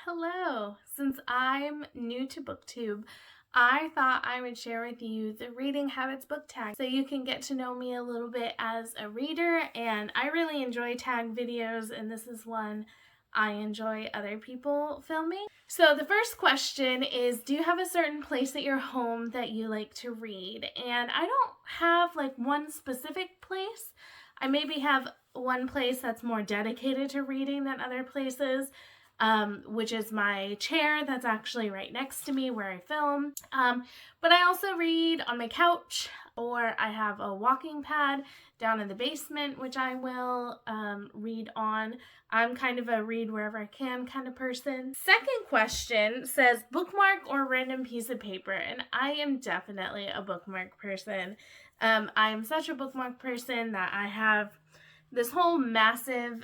Hello! Since I'm new to BookTube, I thought I would share with you the Reading Habits book tag so you can get to know me a little bit as a reader, and I really enjoy tag videos, and this is one I enjoy other people filming. So the first question is, do you have a certain place at your home that you like to read? And I don't have like one specific place. I maybe have one place that's more dedicated to reading than other places. Which is my chair that's actually right next to me where I film. But I also read on my couch, or I have a walking pad down in the basement, which I will read on. I'm kind of a read wherever I can kind of person. Second question says bookmark or random piece of paper, and I am definitely a bookmark person. I am such a bookmark person that I have this whole massive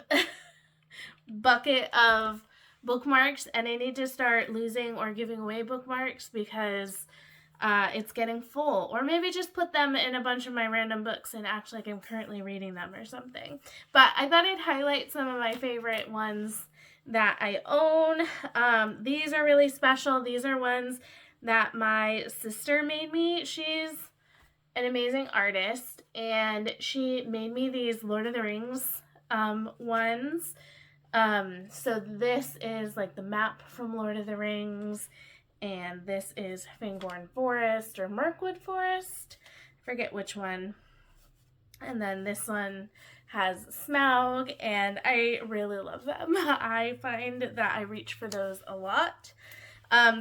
bucket of bookmarks, and I need to start losing or giving away bookmarks because it's getting full. Or maybe just put them in a bunch of my random books and act like I'm currently reading them or something. But I thought I'd highlight some of my favorite ones that I own. These are really special. These are ones that my sister made me. She's an amazing artist, and she made me these Lord of the Rings ones. So this is like the map from Lord of the Rings, and this is Fangorn Forest or Mirkwood Forest. I forget which one. And then this one has Smaug, and I really love them. I find that I reach for those a lot.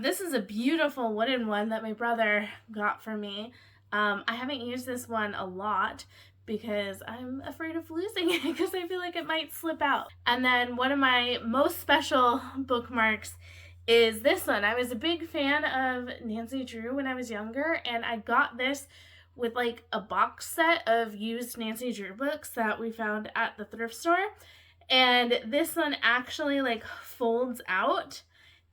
This is a beautiful wooden one that my brother got for me. I haven't used this one a lot because I'm afraid of losing it because I feel like it might slip out. And then one of my most special bookmarks is this one. I was a big fan of Nancy Drew when I was younger, and I got this with like a box set of used Nancy Drew books that we found at the thrift store. And this one actually like folds out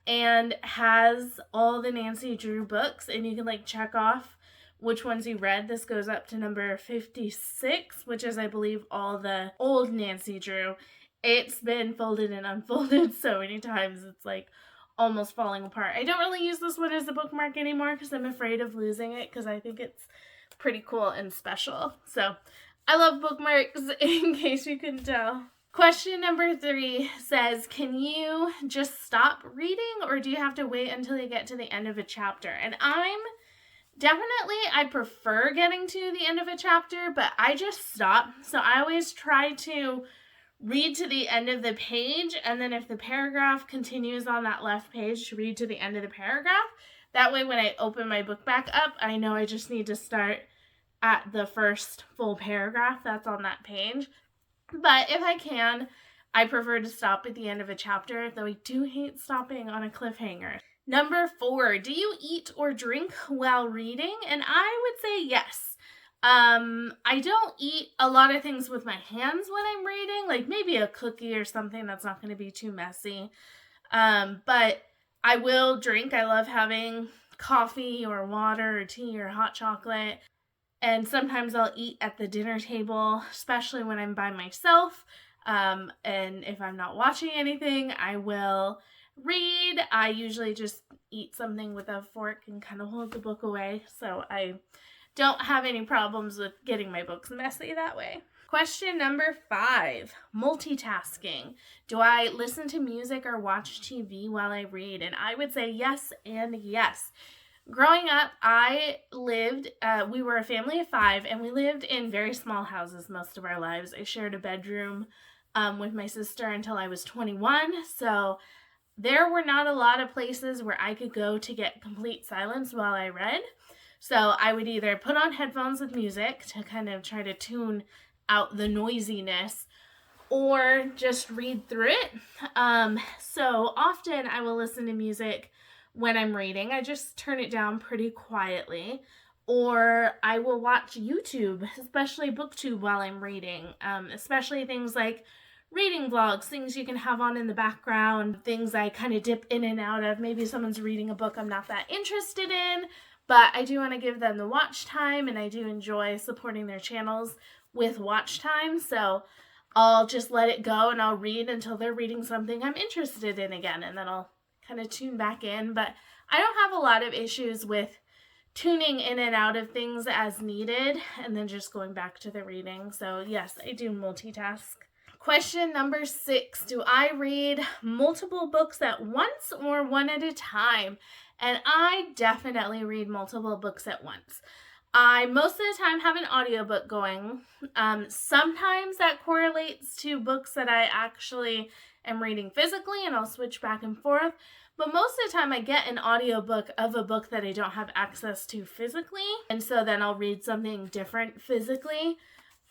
and has all the Nancy Drew books, and you can like check off which ones you read. This goes up to number 56, which is, I believe, all the old Nancy Drew. It's been folded and unfolded so many times, it's like almost falling apart. I don't really use this one as a bookmark anymore because I'm afraid of losing it because I think it's pretty cool and special. So I love bookmarks, in case you couldn't tell. Question number 3 says, can you just stop reading, or do you have to wait until you get to the end of a chapter? And I prefer getting to the end of a chapter, but I just stop. So I always try to read to the end of the page, and then if the paragraph continues on that left page, to read to the end of the paragraph. That way when I open my book back up, I know I just need to start at the first full paragraph that's on that page. But if I can, I prefer to stop at the end of a chapter, though I do hate stopping on a cliffhanger. Number 4, do you eat or drink while reading? And I would say yes. I don't eat a lot of things with my hands when I'm reading, like maybe a cookie or something that's not going to be too messy. But I will drink. I love having coffee or water or tea or hot chocolate. And sometimes I'll eat at the dinner table, especially when I'm by myself. And if I'm not watching anything, I will read. I usually just eat something with a fork and kind of hold the book away, so I don't have any problems with getting my books messy that way. Question number 5, multitasking. Do I listen to music or watch TV while I read? And I would say yes and yes. Growing up, we were a family of 5, and we lived in very small houses most of our lives. I shared a bedroom with my sister until I was 21, so there were not a lot of places where I could go to get complete silence while I read. So I would either put on headphones with music to kind of try to tune out the noisiness, or just read through it. So often I will listen to music when I'm reading. I just turn it down pretty quietly. Or I will watch YouTube, especially BookTube, while I'm reading. Especially things like reading vlogs, things you can have on in the background, things I kind of dip in and out of. Maybe someone's reading a book I'm not that interested in, but I do want to give them the watch time, and I do enjoy supporting their channels with watch time. So I'll just let it go and I'll read until they're reading something I'm interested in again, and then I'll kind of tune back in. But I don't have a lot of issues with tuning in and out of things as needed and then just going back to the reading. So yes, I do multitask. Question number 6, do I read multiple books at once or one at a time? And I definitely read multiple books at once. I most of the time have an audiobook going. Sometimes that correlates to books that I actually am reading physically, and I'll switch back and forth. But most of the time I get an audiobook of a book that I don't have access to physically, and so then I'll read something different physically.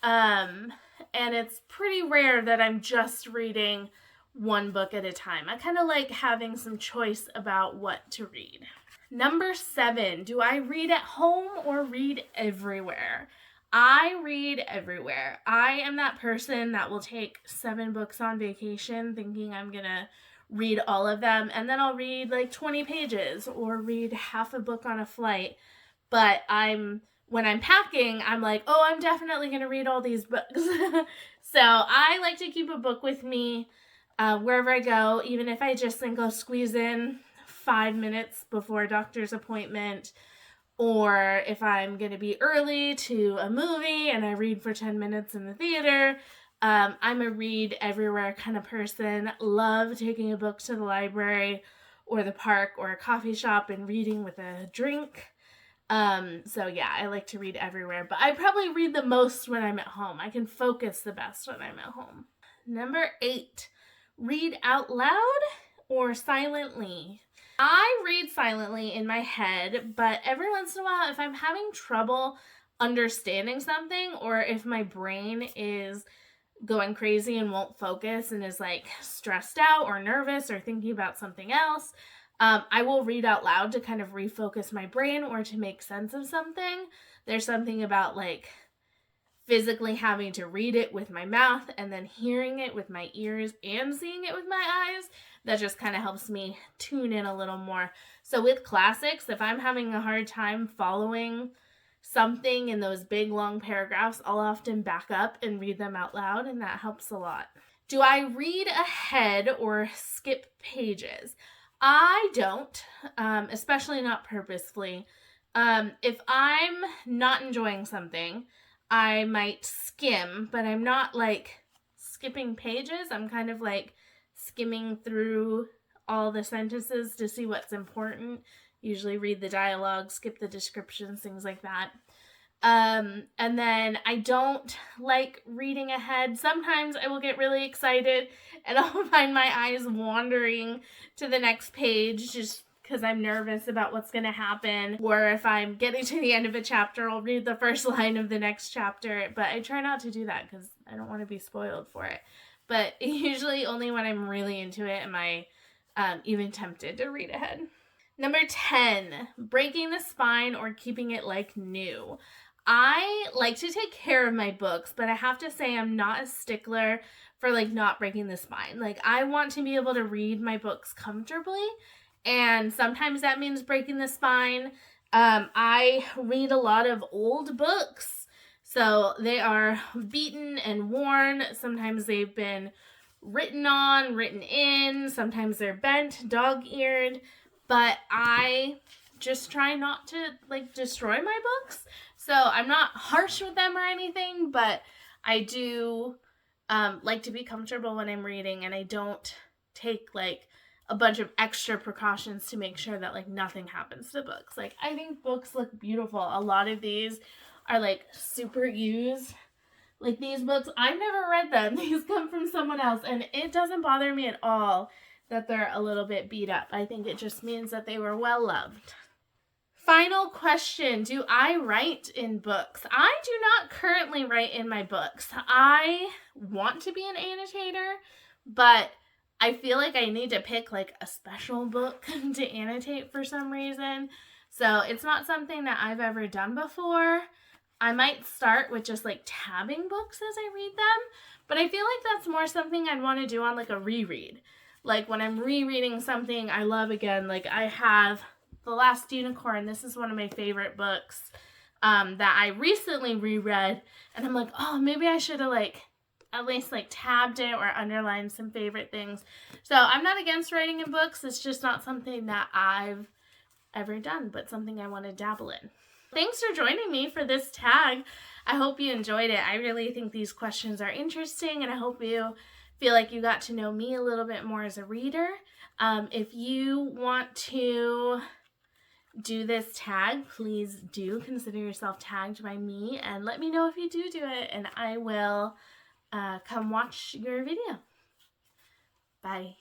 And it's pretty rare that I'm just reading one book at a time. I kind of like having some choice about what to read. Number 7, do I read at home or read everywhere? I read everywhere. I am that person that will take 7 books on vacation thinking I'm gonna read all of them, and then I'll read like 20 pages or read half a book on a flight. But when I'm packing, I'm like, oh, I'm definitely gonna read all these books. So I like to keep a book with me wherever I go, even if I just think I'll squeeze in 5 minutes before a doctor's appointment, or if I'm going to be early to a movie and I read for 10 minutes in the theater. I'm a read everywhere kind of person. Love taking a book to the library or the park or a coffee shop and reading with a drink. So yeah, I like to read everywhere, but I probably read the most when I'm at home. I can focus the best when I'm at home. Number 8, read out loud or silently? I read silently in my head, but every once in a while, if I'm having trouble understanding something, or if my brain is going crazy and won't focus and is like stressed out or nervous or thinking about something else, I will read out loud to kind of refocus my brain or to make sense of something. There's something about like physically having to read it with my mouth and then hearing it with my ears and seeing it with my eyes that just kind of helps me tune in a little more. So with classics, if I'm having a hard time following something in those big long paragraphs, I'll often back up and read them out loud, and that helps a lot. Do I read ahead or skip pages? I don't, especially not purposefully. If I'm not enjoying something, I might skim, but I'm not like skipping pages. I'm kind of like skimming through all the sentences to see what's important. Usually read the dialogue, skip the descriptions, things like that. And then I don't like reading ahead. Sometimes I will get really excited and I'll find my eyes wandering to the next page just because I'm nervous about what's going to happen. Or if I'm getting to the end of a chapter, I'll read the first line of the next chapter. But I try not to do that because I don't want to be spoiled for it. But usually only when I'm really into it am I even tempted to read ahead. Number 10, breaking the spine or keeping it like new. I like to take care of my books, but I have to say I'm not a stickler for like not breaking the spine. Like I want to be able to read my books comfortably, and sometimes that means breaking the spine. I read a lot of old books, so they are beaten and worn. Sometimes they've been written on, written in, sometimes they're bent, dog-eared, but I just try not to like destroy my books. So I'm not harsh with them or anything, but I do like to be comfortable when I'm reading, and I don't take like a bunch of extra precautions to make sure that like nothing happens to books. Like I think books look beautiful. A lot of these are like super used. Like these books, I've never read them. These come from someone else, and it doesn't bother me at all that they're a little bit beat up. I think it just means that they were well loved. Final question, do I write in books? I do not currently write in my books. I want to be an annotator, but I feel like I need to pick like a special book to annotate for some reason. So it's not something that I've ever done before. I might start with just like tabbing books as I read them, but I feel like that's more something I'd want to do on like a reread. Like when I'm rereading something I love again, like I have The Last Unicorn. This is one of my favorite books that I recently reread, and I'm like, oh, maybe I should have like at least like tabbed it or underlined some favorite things. So I'm not against writing in books. It's just not something that I've ever done, but something I want to dabble in. Thanks for joining me for this tag. I hope you enjoyed it. I really think these questions are interesting, and I hope you feel like you got to know me a little bit more as a reader. If you want to do this tag, please do consider yourself tagged by me and let me know if you do it, and I will come watch your video. Bye.